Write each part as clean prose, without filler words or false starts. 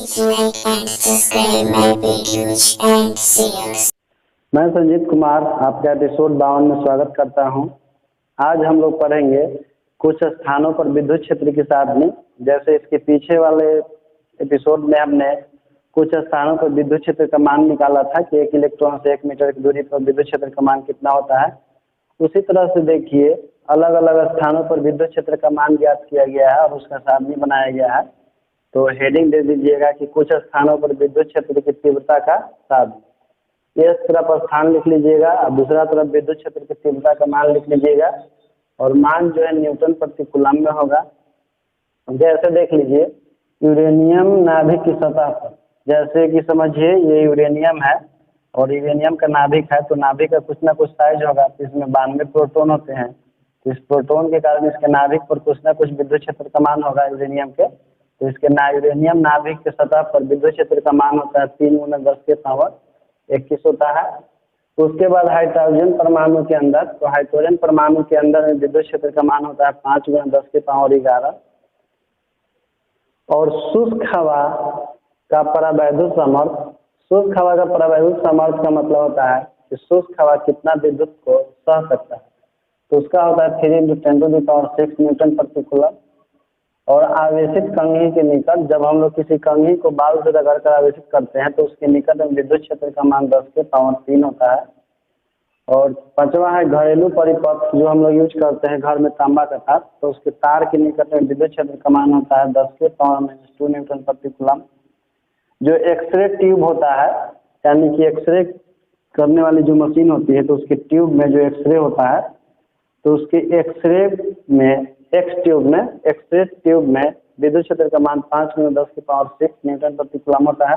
to like and subscribe my videos and see us. मैं संजीत कुमार आपका episode 52 में स्वागत करता हूं। आज हम लोग पढ़ेंगे कुछ स्थानों पर विद्युत क्षेत्र की सारणी। जैसे इसके पीछे वाले एपिसोड में हमने कुछ स्थानों पर विद्युत क्षेत्र का मान निकाला था कि 1 इलेक्ट्रॉन से 1 मीटर की दूरी पर विद्युत क्षेत्र का मान कितना होता है। उसी तरह से देखिए अलग अलग स्थानों पर विद्युत क्षेत्र का मान ज्ञात किया गया है और उसका सारणी बनाया गया है। तो हेडिंग दे दीजिएगा कि कुछ स्थानों पर विद्युत क्षेत्र की तीव्रता का सारणी। एक तरफ स्थान लिख लीजिएगा और दूसरा तरफ विद्युत क्षेत्र की तीव्रता का मान लिख लीजिएगा और मान जो है न्यूटन प्रति कूलम में होगा। जैसे देख लीजिए यूरेनियम नाभिक की सतह पर, जैसे कि समझिए ये यूरेनियम है और यूरेनियम का नाभिक है, तो नाभिक का कुछ ना कुछ साइज होगा। तो इसमें 92 प्रोटॉन होते हैं, तो इस प्रोटॉन के कारण इसके नाभिक पर कुछ ना कुछ विद्युत क्षेत्र का मान होगा यूरेनियम के। तो इसके यूरेनियम नाभिक के सतह पर विद्युत क्षेत्र का मान होता है 3 × 10⁻21 होता है। तो उसके बाद हाइड्रोजन परमाणु के अंदर, तो हाइड्रोजन परमाणु के अंदर में विद्युत क्षेत्र का मान होता है 5 × 10⁻11। और शुष्क हवा का परावैद्युत सामर्थ्य, शुष्क हवा का परावैद्युत सामर्थ्य का मतलब होता है कि शुष्क हवा कितना विद्युत को सह सकता है। तो उसका होता है 3 × 10⁻6 न्यूटन प्रति कूलम। और आवेशित कंघी के निकट, जब हम लोग किसी कंघी को बाल से रगड़ कर आवेशित करते हैं तो उसके निकट में विद्युत क्षेत्र का मान 10⁻3 होता है। और 5वां है घरेलू परिपथ, जो हम लोग यूज करते हैं घर में तांबा का तार, तो उसके तार के निकट में विद्युत क्षेत्र का मान होता है 10⁻2 न्यूटन प्रति कूलम। जो एक्सरे ट्यूब होता है, यानी कि एक्सरे करने वाली जो मशीन होती है, तो उसके ट्यूब में जो एक्सरे होता है, तो उसके एक्सरे ट्यूब में विद्युत क्षेत्र का मान 5 × 10⁻6 न्यूटन प्रति कूलम होता है।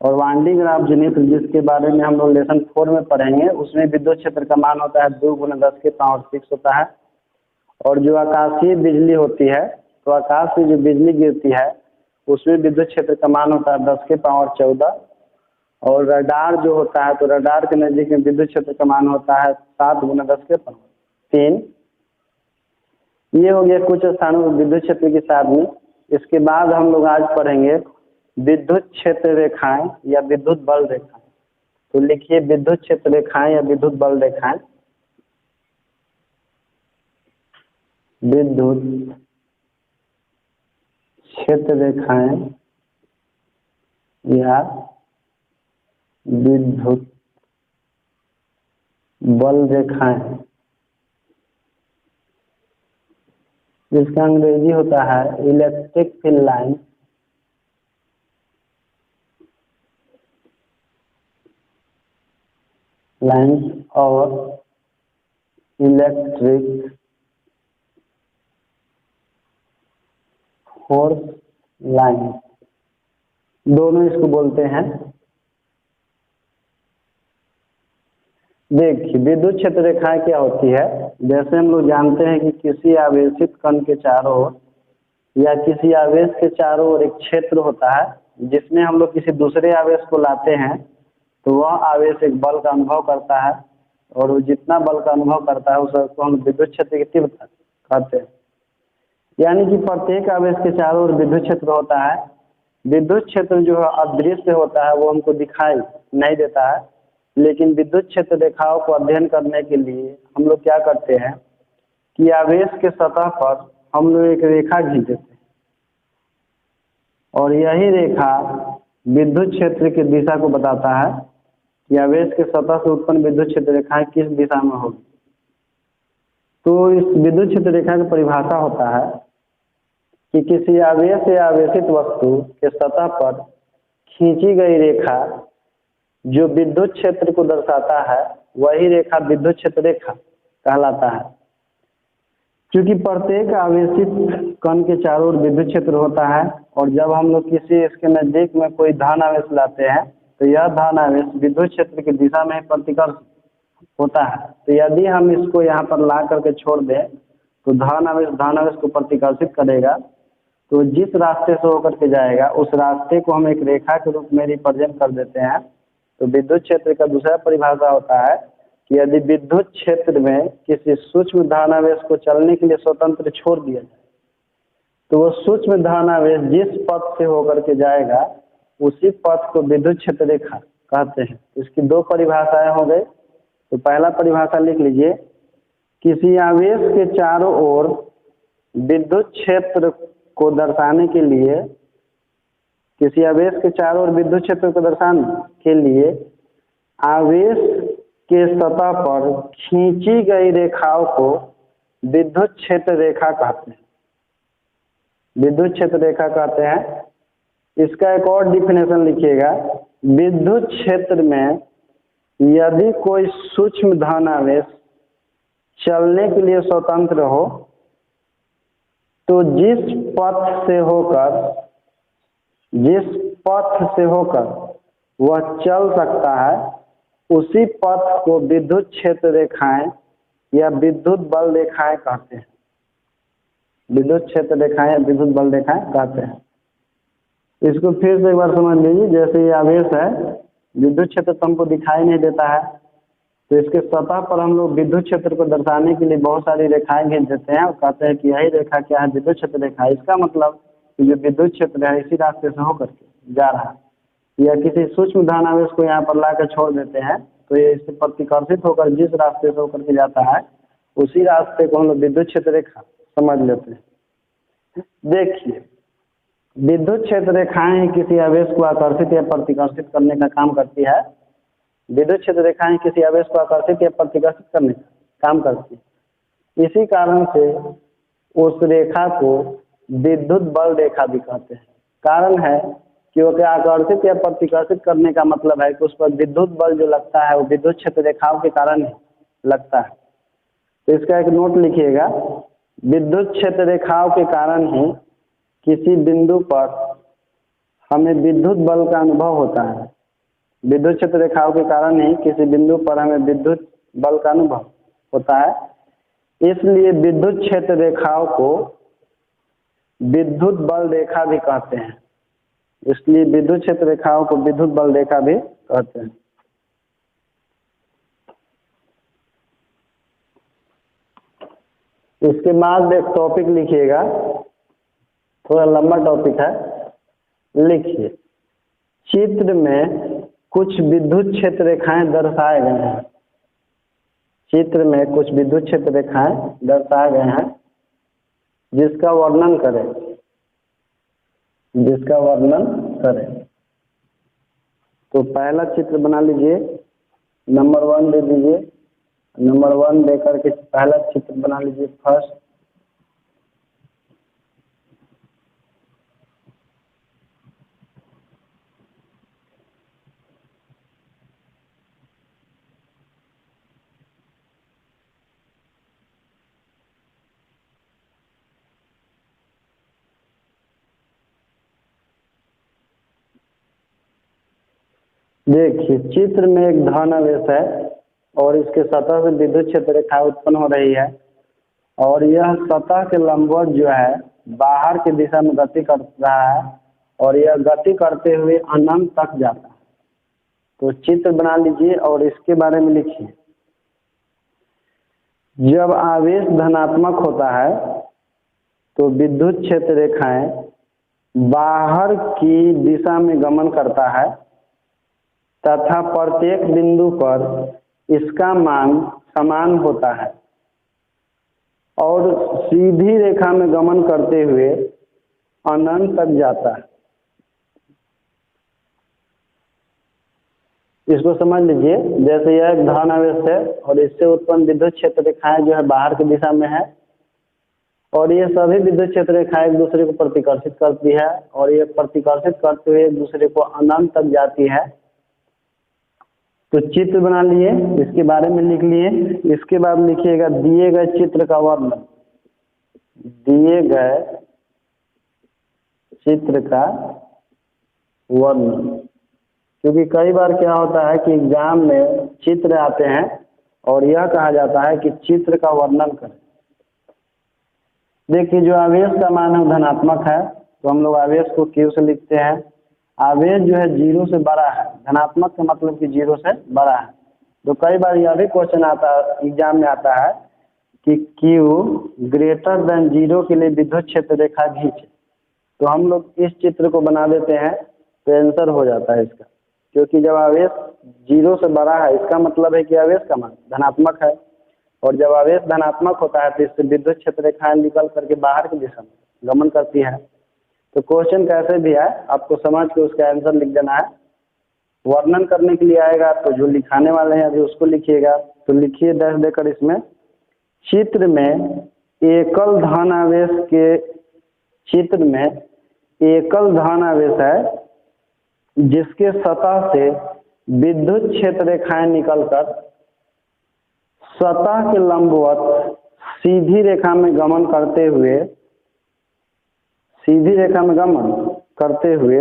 और वांडी ग्राफ जनित्र, जिसके बारे में हम लोग लेसन 4 में पढ़ेंगे, उसमें विद्युत क्षेत्र का मान होता है 2 × 10⁻6 होता है। और जो आकाशीय बिजली होती है, तो आकाश से जो बिजली गिरती है उसमें विद्युत क्षेत्र का मान होता है 10⁻14। और रडार जो होता है, तो रडार के नजदीक में विद्युत क्षेत्र का मान होता है 7 × 10⁻3। ये हो गया कुछ स्थानों पर विद्युत क्षेत्र की सारणी। इसके बाद हम लोग आज पढ़ेंगे विद्युत क्षेत्र रेखाएं या विद्युत बल रेखाएं। तो लिखिए विद्युत क्षेत्र रेखाएं या विद्युत बल रेखाएं। विद्युत क्षेत्र रेखाएं या विद्युत बल रेखाएं, जिसका अंग्रेजी होता है इलेक्ट्रिक फील्ड लाइन। और इलेक्ट्रिक फोर्स लाइन, दोनों इसको बोलते हैं। देखिए विद्युत क्षेत्र रेखाएं क्या होती है। जैसे हम लोग जानते हैं कि किसी आवेशित कण के चारों ओर या किसी आवेश के चारों ओर एक क्षेत्र होता है, जिसमें हम लोग किसी दूसरे आवेश को लाते हैं तो वह आवेश एक बल का अनुभव करता है, और वो जितना बल का अनुभव करता है उसको हम विद्युत क्षेत्र की तीव्रता कहते हैं। यानी कि प्रत्येक आवेश के चारों ओर विद्युत क्षेत्र होता है। विद्युत क्षेत्र जो है अदृश्य होता है, वो हमको दिखाई नहीं देता है, लेकिन विद्युत क्षेत्र रेखाओं को अध्ययन करने के लिए हम लोग क्या करते हैं कि आवेश के सतह पर हम लोग एक रेखा खींच देते हैं, और यही रेखा विद्युत क्षेत्र की दिशा को बताता है कि आवेश के सतह से उत्पन्न विद्युत क्षेत्र रेखाएं किस दिशा में होगी। तो इस विद्युत क्षेत्र रेखा की परिभाषा होता है कि किसी आवेश या आवेशित वस्तु के सतह पर खींची गई रेखा जो विद्युत क्षेत्र को दर्शाता है, वही रेखा विद्युत क्षेत्र रेखा कहलाता है। क्योंकि प्रत्येक आवेशित कण के चारों ओर विद्युत क्षेत्र होता है, और जब हम लोग किसी इसके नजदीक में कोई धन आवेश लाते हैं तो यह धन आवेश विद्युत क्षेत्र की दिशा में प्रतिकर्षित होता है। तो यदि हम इसको यहाँ पर ला करके छोड़ दें तो धन आवेश को प्रतिकर्षित करेगा, तो जिस रास्ते से होकर के जाएगा उस रास्ते को हम एक रेखा के रूप में रिप्रेजेंट कर देते हैं। तो विद्युत क्षेत्र का दूसरा परिभाषा होता है कि यदि विद्युत क्षेत्र में किसी सूक्ष्म धनावेश को चलने के लिए स्वतंत्र छोड़ दिया जाए, तो वो सूक्ष्म धनावेश जिस पथ से होकर के जाएगा उसी पथ को विद्युत क्षेत्र रेखा कहते हैं। इसकी दो परिभाषाएं हो गई। तो पहला परिभाषा लिख लीजिए, किसी आवेश के चारों ओर विद्युत क्षेत्र को दर्शाने के लिए, किसी आवेश के चारों ओर विद्युत क्षेत्र को दर्शाने के लिए आवेश के सतह पर खींची गई रेखाओं को विद्युत क्षेत्र रेखा कहते हैं। विद्युत क्षेत्र रेखा कहते हैं। इसका एक और डिफिनेशन लिखिएगा, विद्युत क्षेत्र में यदि कोई सूक्ष्म धन आवेश चलने के लिए स्वतंत्र हो तो जिस पथ से होकर वह चल सकता है उसी पथ को विद्युत क्षेत्र रेखाएं या विद्युत बल रेखाएं कहते हैं। विद्युत क्षेत्र रेखाएं या विद्युत बल रेखाएं कहते हैं। इसको फिर से एक बार समझ लीजिए। जैसे ये आवेश है, विद्युत क्षेत्र तो हमको दिखाई नहीं देता है, तो इसके सतह पर हम लोग विद्युत क्षेत्र को दर्शाने के लिए बहुत सारी रेखाएं खींच देते हैं और कहते हैं कि यही रेखा क्या है, विद्युत क्षेत्र रेखा। इसका मतलब कि जो विद्युत क्षेत्र है इसी रास्ते से होकर के जा रहा है, या किसी सूक्ष्म धन आवेश को यहाँ पर ला कर छोड़ देते हैं तो ये इससे प्रतिकर्षित होकर जिस रास्ते से होकर के जाता है उसी रास्ते को हम लोग विद्युत क्षेत्र रेखा समझ लेते हैं। देखिए, विद्युत क्षेत्र रेखाएं ही किसी आवेश को आकर्षित या प्रतिकर्षित करने का काम करती है। विद्युत क्षेत्र रेखाएं किसी आवेश को आकर्षित या प्रतिकर्षित करने का काम करती है। इसी कारण से उस रेखा को विद्युत बल रेखा भी कहते हैं। कारण है कि वो क्या आकर्षित या प्रतिकर्षित करने का मतलब है कि उस पर विद्युत बल जो लगता है वो विद्युत क्षेत्र रेखाओं के कारण ही लगता है। तो इसका एक नोट लिखिएगा, विद्युत क्षेत्र रेखाओं के कारण ही किसी बिंदु पर हमें विद्युत बल का अनुभव होता है। विद्युत क्षेत्र रेखाओं के कारण ही किसी बिंदु पर हमें विद्युत बल का अनुभव होता है। इसलिए विद्युत क्षेत्र रेखाओं को विद्युत बल रेखा भी कहते हैं। इसलिए विद्युत क्षेत्र रेखाओं को विद्युत बल रेखा भी कहते हैं। इसके बाद एक टॉपिक लिखिएगा, थोड़ा लंबा टॉपिक है, लिखिए, चित्र में कुछ विद्युत क्षेत्र रेखाएं दर्शाए गए हैं। चित्र में कुछ विद्युत क्षेत्र रेखाएं दर्शाए गए हैं जिसका वर्णन करें। तो पहला चित्र बना लीजिए, नंबर 1 दे दीजिए। नंबर 1 देकर के पहला चित्र बना लीजिए फर्स्ट। देखिए, चित्र में एक धन आवेश है और इसके सतह से विद्युत क्षेत्र रेखा उत्पन्न हो रही है और यह सतह के लंबवत जो है बाहर की दिशा में गति कर रहा है और यह गति करते हुए अनंत तक जाता है। तो चित्र बना लीजिए और इसके बारे में लिखिए। जब आवेश धनात्मक होता है तो विद्युत क्षेत्र रेखाएं बाहर की दिशा में गमन करता है तथा प्रत्येक बिंदु पर इसका मान समान होता है और सीधी रेखा में गमन करते हुए अनंत तक जाता है। इसको समझ लीजिए, जैसे यह एक धन आवेश है और इससे उत्पन्न विद्युत क्षेत्र रेखाएं जो है बाहर की दिशा में है और ये सभी विद्युत क्षेत्र रेखाएं एक दूसरे को प्रतिकर्षित करती है और ये प्रतिकर्षित करते हुए एक दूसरे को अनंत तक जाती है। तो चित्र बना लिए, इसके बारे में लिख लिए। इसके बाद लिखिएगा दिए गए चित्र का वर्णन। दिए गए चित्र का वर्णन, क्योंकि कई बार क्या होता है कि एग्जाम में चित्र आते हैं और यह कहा जाता है कि चित्र का वर्णन करें। देखिए, जो आवेश का मान है धनात्मक है तो हम लोग आवेश को Q से लिखते हैं। आवेश जो है 0 से बड़ा है, धनात्मक का मतलब कि 0 से बड़ा है। तो कई बार यह भी क्वेश्चन आता है, एग्जाम में आता है कि Q ग्रेटर देन 0 के लिए विद्युत क्षेत्र रेखा खींचे। तो हम लोग इस चित्र को बना देते हैं तो आंसर हो जाता है इसका, क्योंकि जब आवेश 0 से बड़ा है इसका मतलब है कि आवेश का मान धनात्मक है, और जब आवेश धनात्मक होता है तो इससे विद्युत क्षेत्र रेखाएं निकल करके बाहर की दिशा में गमन करती है। तो क्वेश्चन कैसे भी है आपको समझ के उसका आंसर लिख देना है। वर्णन करने के लिए आएगा तो जो लिखाने वाले हैं अभी उसको लिखिएगा। तो लिखिए डैश देकर इसमें, चित्र में एकल धन आवेश के, चित्र में एकल धन आवेश है जिसके सतह से विद्युत क्षेत्र रेखाएं निकलकर सतह के लंबवत सीधी रेखा में गमन करते हुए, सीधी रेखा में गमन करते हुए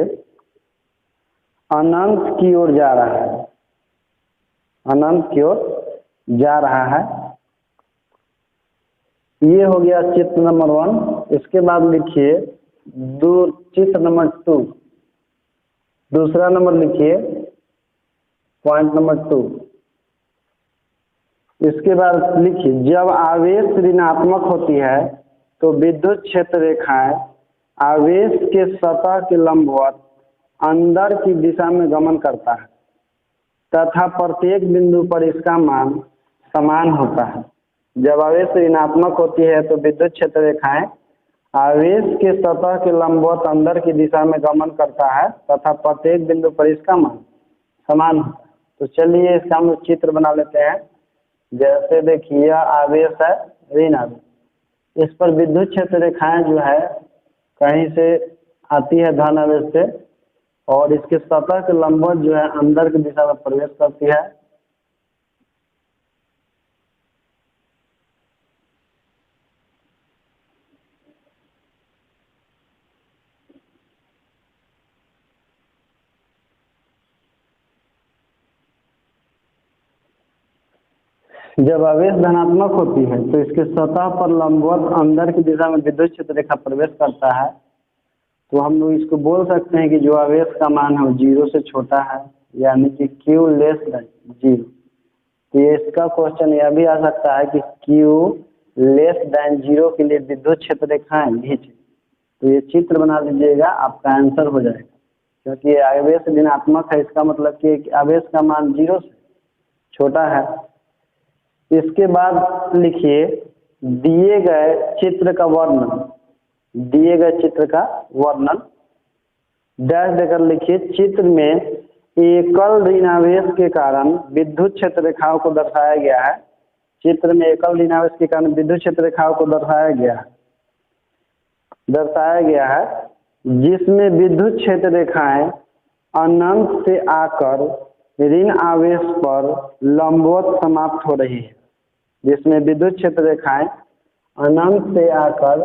अनंत की ओर जा रहा है, अनंत की ओर जा रहा है। ये हो गया चित्र नंबर 1। इसके बाद लिखिए चित्र नंबर 2, दूसरा नंबर लिखिए पॉइंट नंबर 2। इसके बाद लिखिए जब आवेश ऋणात्मक होती है तो विद्युत क्षेत्र रेखाएं आवेश के सतह के लंबवत अंदर की दिशा में गमन करता है तथा प्रत्येक बिंदु पर इसका मान समान होता है। जब आवेश ऋणात्मक होती है तो विद्युत क्षेत्र रेखाएं आवेश के सतह के लंबवत अंदर की दिशा में गमन करता है तथा प्रत्येक बिंदु पर इसका मान समान होता है। तो चलिए इसका हम चित्र बना लेते हैं। जैसे देखिए आवेश है ऋण आवेश, इस पर विद्युत क्षेत्र रेखाएं जो है कहीं से आती है धन आवेश से, और इसके सतह के लंबवत जो है अंदर की दिशा में प्रवेश करती है। जब आवेश धनात्मक होती है तो इसके सतह पर लंबवत अंदर की दिशा में विद्युत क्षेत्र रेखा प्रवेश करता है। तो हम लोग इसको बोल सकते हैं कि जो आवेश का मान है वो 0 से छोटा है, यानी कि Q लेस देन 0। तो ये इसका क्वेश्चन यह भी आ सकता है कि Q लेस देन 0 के लिए विद्युत क्षेत्र रेखाएं खींचे। तो ये चित्र बना लीजिएगा, आपका आंसर हो जाएगा, क्योंकि आवेश ऋणात्मक है इसका मतलब कि आवेश का मान 0 से छोटा है। इसके बाद लिखिए दिए गए चित्र का वर्णन, दिए गए चित्र का वर्णन डैश देकर लिखिए चित्र में एकल ऋणावेश के कारण विद्युत क्षेत्र रेखाओं को दर्शाया गया है। चित्र में एकल ऋणावेश के कारण विद्युत क्षेत्र रेखाओं को दर्शाया गया है जिसमें विद्युत क्षेत्र रेखाएं अनंत से आकर ऋण आवेश पर लंबवत समाप्त हो रही है, जिसमें विद्युत क्षेत्र रेखाएं अनंत से आकर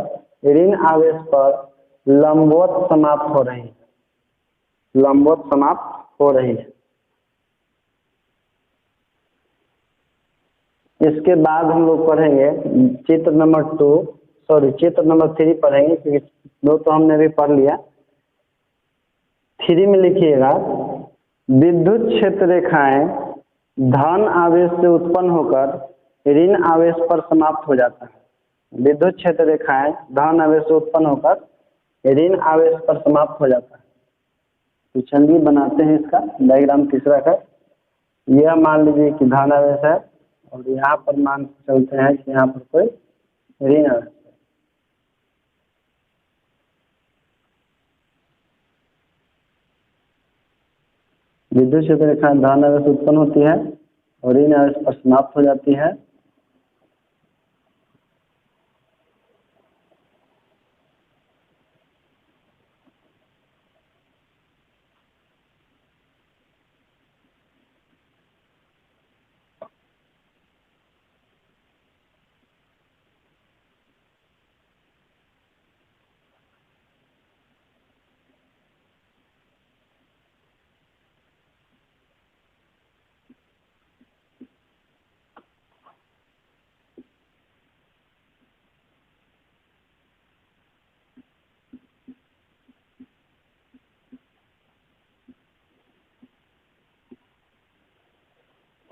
ऋण आवेश पर लंबवत समाप्त हो रही है, लंबवत समाप्त हो रही है। इसके बाद हम लोग पढ़ेंगे चित्र नंबर 3 पढ़ेंगे, क्योंकि 2 तो हमने भी पढ़ लिया। 3 में लिखिएगा विद्युत क्षेत्र रेखाएं धन आवेश से उत्पन्न होकर ऋण आवेश पर समाप्त हो जाता है। विद्युत क्षेत्र रेखाएं धन आवेश से उत्पन्न होकर ऋण आवेश पर समाप्त हो जाता है। तो चलिए बनाते हैं इसका डायग्राम तीसरा का। यह मान लीजिए कि धन आवेश है और यहाँ पर मान चलते हैं कि यहाँ पर कोई ऋण आवेश है। विद्युत क्षेत्र रेखा धन आवेश उत्पन्न होती है और ऋण आवेश पर समाप्त हो जाती है।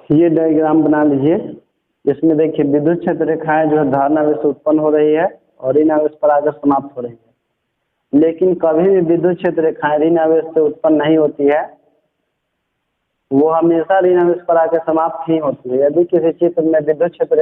ये डायग्राम बना लीजिए। इसमें देखिए विद्युत क्षेत्र रेखाएं जो है धन आवेश से उत्पन्न हो रही है और ऋण आवेश पर आकर समाप्त हो रही है। लेकिन कभी भी विद्युत क्षेत्र रेखाएं ऋण आवेश से उत्पन्न नहीं होती है, वो हमेशा ऋण आवेश पर आकर समाप्त ही होती है। यदि किसी चित्र में विद्युत क्षेत्र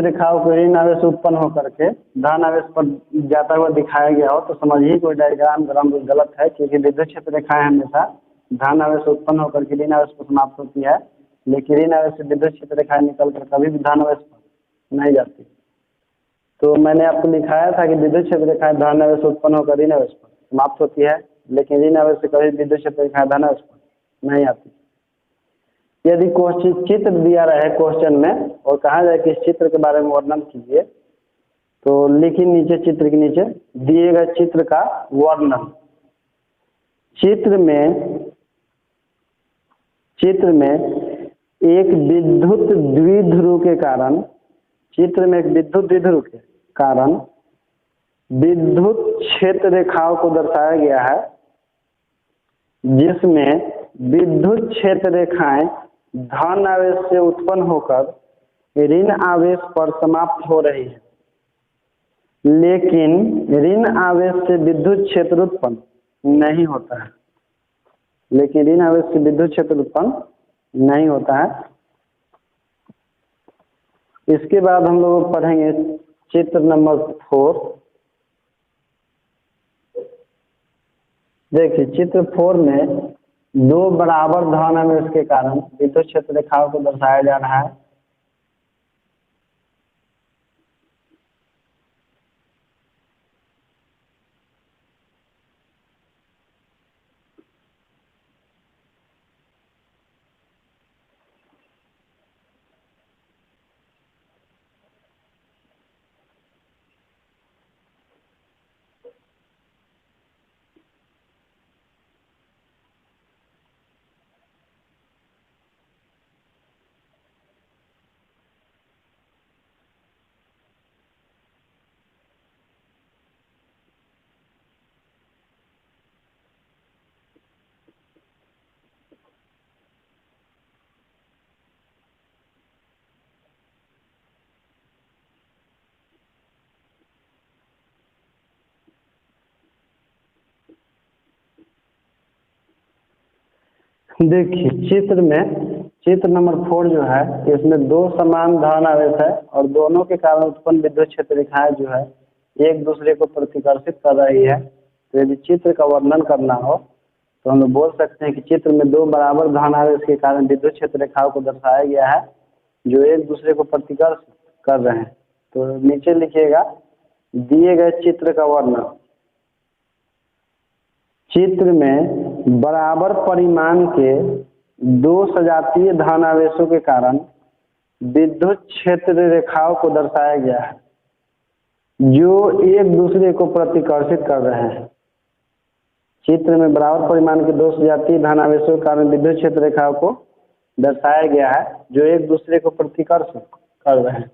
रेखाओं को ऋण आवेश उत्पन्न होकर के धन आवेश पर जाता हुआ दिखाया गया हो तो समझिए कोई डायग्राम गलत है, क्योंकि विद्युत क्षेत्र रेखाएं हमेशा धन आवेश उत्पन्न होकर के ऋण आवेश पर समाप्त होती है, लेकिन ऋण आवेश से विद्युत क्षेत्र रेखाएं निकल कर कभी भी धन आवेश पर नहीं जाती। तो मैंने आपको दिखाया था कि विद्युत क्षेत्र रेखाएं धन आवेश उत्पन्न होकर ऋण आवेश पर समाप्त होती है, लेकिन ऋण आवेश से कभी विद्युत क्षेत्र रेखाएं धन आवेश पर नहीं आती। यदि चित्र दिया रहे क्वेश्चन में और कहा जाए कि इस चित्र के बारे में वर्णन कीजिए, तो लिखिए नीचे चित्र के नीचे दिए गए चित्र का वर्णन। चित्र में एक विद्युत द्विध्रुव के कारण विद्युत क्षेत्र रेखाओं को दर्शाया गया है, जिसमें विद्युत क्षेत्र रेखाएं धन आवेश से उत्पन्न होकर ऋण आवेश पर समाप्त हो रही है, लेकिन ऋण आवेश से विद्युत क्षेत्र उत्पन्न नहीं होता है। इसके बाद हम लोग पढ़ेंगे चित्र नंबर 4। देखिए चित्र 4 में दो बराबर धन आवेश के कारण विद्युत क्षेत्र रेखाओं को दर्शाया जा रहा है। देखिए चित्र नंबर 4 जो है, इसमें दो समान धन आवेश है और दोनों के कारण उत्पन्न विद्युत क्षेत्र रेखाएं जो है एक दूसरे को प्रतिकर्षित कर रही है। तो यदि चित्र का वर्णन करना हो तो हम लोग बोल सकते हैं कि चित्र में दो बराबर धन आवेश के कारण विद्युत क्षेत्र रेखाओं को दर्शाया गया है जो एक दूसरे को प्रतिकर्ष कर रहे हैं। तो नीचे लिखिएगा दिए गए चित्र का वर्णन। चित्र में बराबर परिमाण के दो सजातीय धन आवेशों के कारण विद्युत क्षेत्र रेखाओं को दर्शाया गया है जो एक दूसरे को प्रतिकर्षित कर रहे हैं। चित्र में बराबर परिमाण के दो सजातीय धन आवेशों के कारण विद्युत क्षेत्र रेखाओं को दर्शाया गया है जो एक दूसरे को प्रतिकर्ष कर रहे हैं।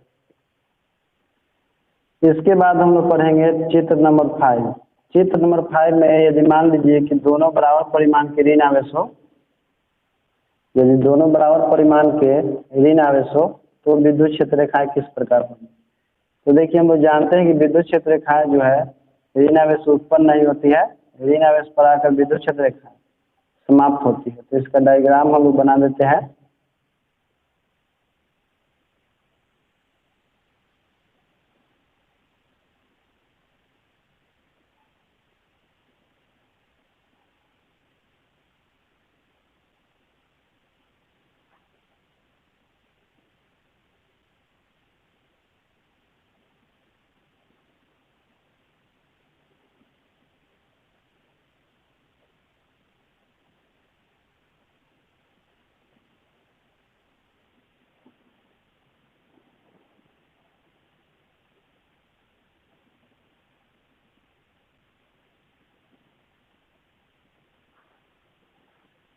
इसके बाद हम लोग पढ़ेंगे चित्र नंबर 5। चित्र नंबर 5 में यदि मान लीजिए कि दोनों बराबर परिमाण के ऋण आवेश हो, यदि दोनों बराबर परिमाण के ऋण आवेश हो तो विद्युत क्षेत्र रेखाएं किस प्रकार होंगी। तो देखिए हम लोग जानते हैं कि विद्युत क्षेत्र रेखाएं जो है ऋण आवेश से उत्पन्न नहीं होती है, ऋण आवेश पर आकर विद्युत क्षेत्र रेखाएं समाप्त होती है। तो इसका डायग्राम हम लोग बना देते हैं।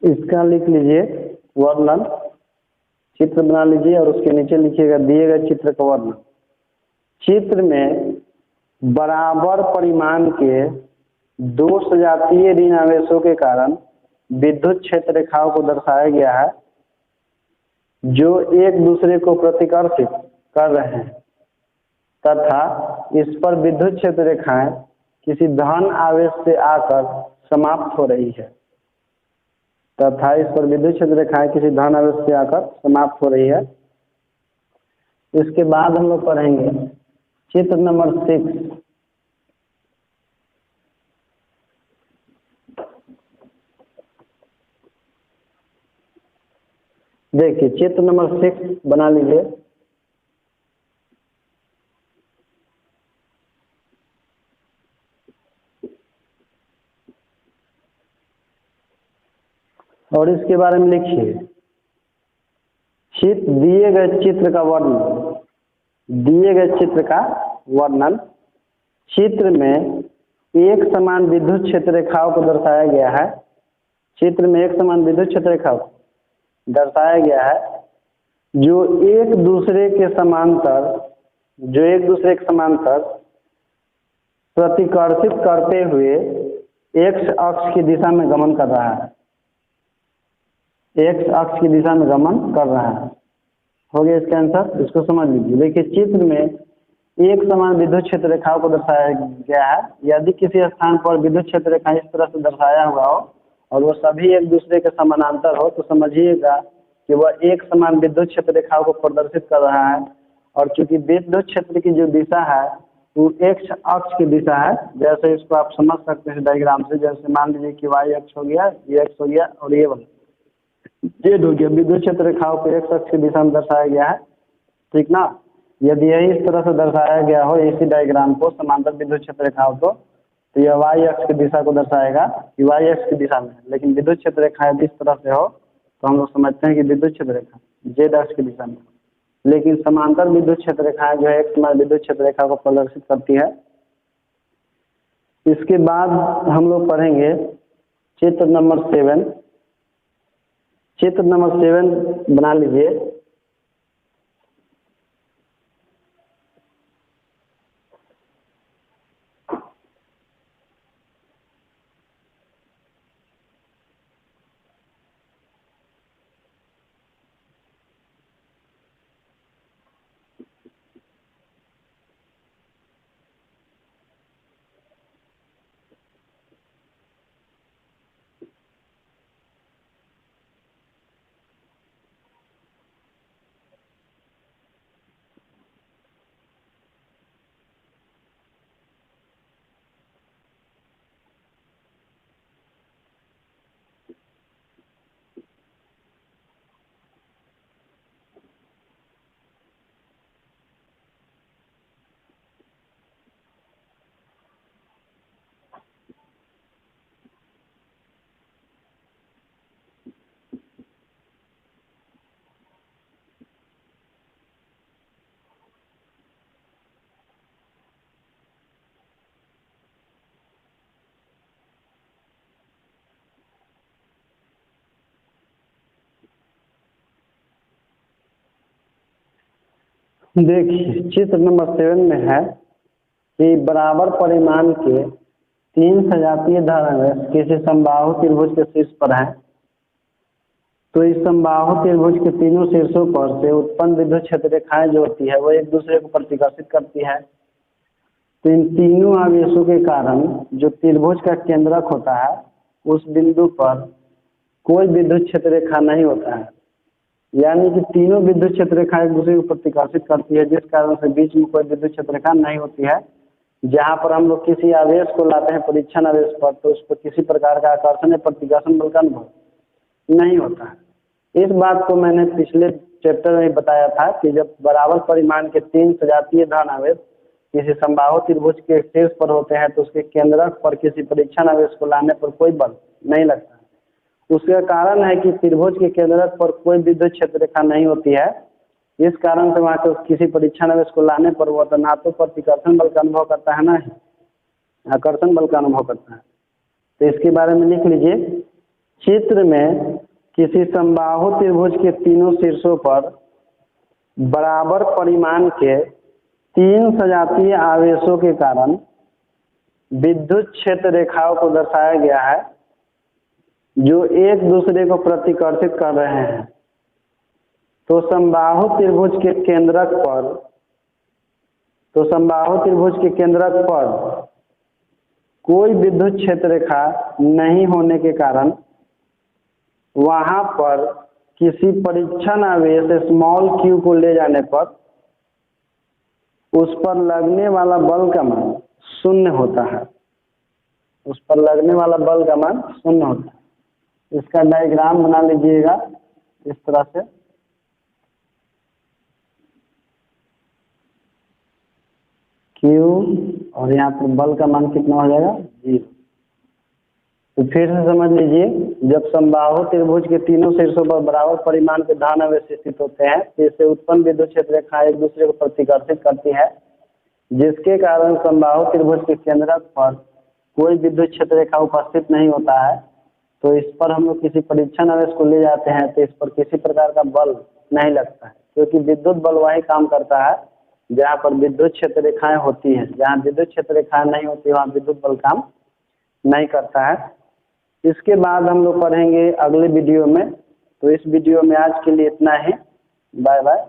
इसका लिख लीजिए वर्णन, चित्र बना लीजिए और उसके नीचे लिखिएगा दिए गए चित्र का वर्णन। चित्र में बराबर परिमाण के दो सजातीय ऋण आवेशों के कारण विद्युत क्षेत्र रेखाओं को दर्शाया गया है जो एक दूसरे को प्रतिकर्षित कर रहे हैं। तथा इस पर विद्युत क्षेत्र रेखाएं किसी धन आवेश से आकर समाप्त हो रही है, तथा इस पर विद्युत क्षेत्र रेखाएं किसी धन आवेश से आकर समाप्त हो रही है। इसके बाद हम लोग पढ़ेंगे चित्र नंबर 6। देखिए चित्र नंबर 6 बना लीजिए। और इसके बारे में लिखिए दिए गए चित्र का वर्णन। दिए गए चित्र का वर्णन। चित्र में एक समान विद्युत क्षेत्र रेखाओं को दर्शाया गया है। चित्र में एक समान विद्युत क्षेत्र रेखाओं को दर्शाया गया है जो एक दूसरे के समांतर प्रतिकर्षित करते हुए एक्स अक्ष की दिशा में गमन कर रहा है। एक्स अक्ष की दिशा में गमन कर रहा है। हो गया इसका आंसर। इसको समझ लीजिए। देखिए चित्र में एक समान विद्युत क्षेत्र रेखाओं को दर्शाया गया है। यदि किसी स्थान पर विद्युत क्षेत्र रेखा इस तरह से दर्शाया हुआ हो और वो सभी एक दूसरे के समानांतर हो तो समझिएगा कि वह एक समान विद्युत क्षेत्र रेखाओं को प्रदर्शित कर रहा है। और चूंकि विद्युत क्षेत्र की जो दिशा है वो एक्स अक्ष की दिशा है। जैसे इसको आप समझ सकते हैं डायग्राम से। जैसे मान लीजिए कि वाई अक्ष हो गया, ये एक्स हो गया और ये वाला जेड हो गया। विद्युत क्षेत्र रेखाओं को एक्स अक्ष की दिशा में दर्शाया गया है, ठीक ना। यदि यही इस तरह से दर्शाया गया हो इसी डायग्राम को समांतर विद्युत क्षेत्र रेखाओं को तो यह वाई अक्ष की दिशा को दर्शाएगा कि वाई अक्ष की दिशा में है। लेकिन विद्युत क्षेत्र रेखा यदि इस तरह से हो तो हम लोग समझते हैं कि विद्युत क्षेत्र रेखा जेड अक्ष की दिशा में। लेकिन समांतर विद्युत क्षेत्र रेखाएं जो है एक समान विद्युत क्षेत्र रेखा को प्रदर्शित करती है। इसके बाद हम लोग पढ़ेंगे चित्र नंबर 7। चित्र नंबर 7 बना लीजिए। देखिए चित्र नंबर 7 में है कि बराबर परिमाण के 3 सजातीय धाराएं किसी समबाहु त्रिभुज के शीर्ष पर है। तो इस समबाहु त्रिभुज के तीनों शीर्षों पर से उत्पन्न विद्युत क्षेत्र रेखाएं जो होती है वो एक दूसरे को प्रतिकर्षित करती है। तो इन तीनों आवेशों के कारण जो त्रिभुज का केंद्रक होता है उस बिंदु पर कोई विद्युत क्षेत्र रेखा नहीं होता है। यानी कि तीनों विद्युत क्षेत्र रेखा एक दूसरे को प्रतिकर्षित करती है, जिस कारण से बीच में कोई विद्युत क्षेत्र रेखा नहीं होती है। जहाँ पर हम लोग किसी आवेश को लाते हैं परीक्षण आवेश पर तो उस पर किसी प्रकार का आकर्षण या प्रतिकर्षण बल का अनुभव नहीं होता है। इस बात को मैंने पिछले चैप्टर में बताया था कि जब बराबर परिमाण के 3 सजातीय धन आवेश किसी समबाहु त्रिभुज के शीर्ष पर होते हैं तो उसके केंद्रक पर किसी परीक्षण आवेश को लाने पर कोई बल नहीं लगता। उसका कारण है कि त्रिभुज के केंद्रक पर कोई विद्युत क्षेत्र रेखा नहीं होती है। इस कारण से वहाँ के किसी परीक्षण आवेश को लाने पर वो ना तो प्रतिकर्षण बल का अनुभव करता है ना ही आकर्षण बल का अनुभव करता है। तो इसके बारे में लिख लीजिए। चित्र में किसी समबाहु त्रिभुज के तीनों शीर्षों पर बराबर परिमाण के 3 सजातीय आवेशों के कारण विद्युत क्षेत्र रेखाओं को दर्शाया गया है जो एक दूसरे को प्रतिकर्षित कर रहे हैं। तो समबाहु त्रिभुज के केंद्रक पर तो समबाहु त्रिभुज के केंद्रक पर कोई विद्युत क्षेत्र रेखा नहीं होने के कारण वहां पर किसी परीक्षण आवेश स्मॉल q को ले जाने पर उस पर लगने वाला बल का मान शून्य होता है। उस पर लगने वाला बल का मान शून्य होता है। इसका डायग्राम बना लीजिएगा इस तरह से। Q और यहाँ पर बल का मान कितना हो जाएगा 0। तो फिर से समझ लीजिए, जब समबाहु त्रिभुज के तीनों शीर्षों पर बराबर परिमाण के धन आवेश स्थित होते हैं तो इससे उत्पन्न विद्युत क्षेत्र रेखा एक दूसरे को प्रतिकर्षित करती है, जिसके कारण समबाहु त्रिभुज के केंद्रक पर कोई विद्युत क्षेत्र रेखा उपस्थित नहीं होता है। तो इस पर हम लोग किसी परीक्षण आवेश को ले जाते हैं तो इस पर किसी प्रकार का बल नहीं लगता है, क्योंकि विद्युत बल वही काम करता है जहाँ पर विद्युत क्षेत्र रेखाएं होती हैं। जहाँ विद्युत क्षेत्र रेखाएं नहीं होती वहाँ विद्युत बल काम नहीं करता है। इसके बाद हम लोग पढ़ेंगे अगले वीडियो में। तो इस वीडियो में आज के लिए इतना ही। Bye bye.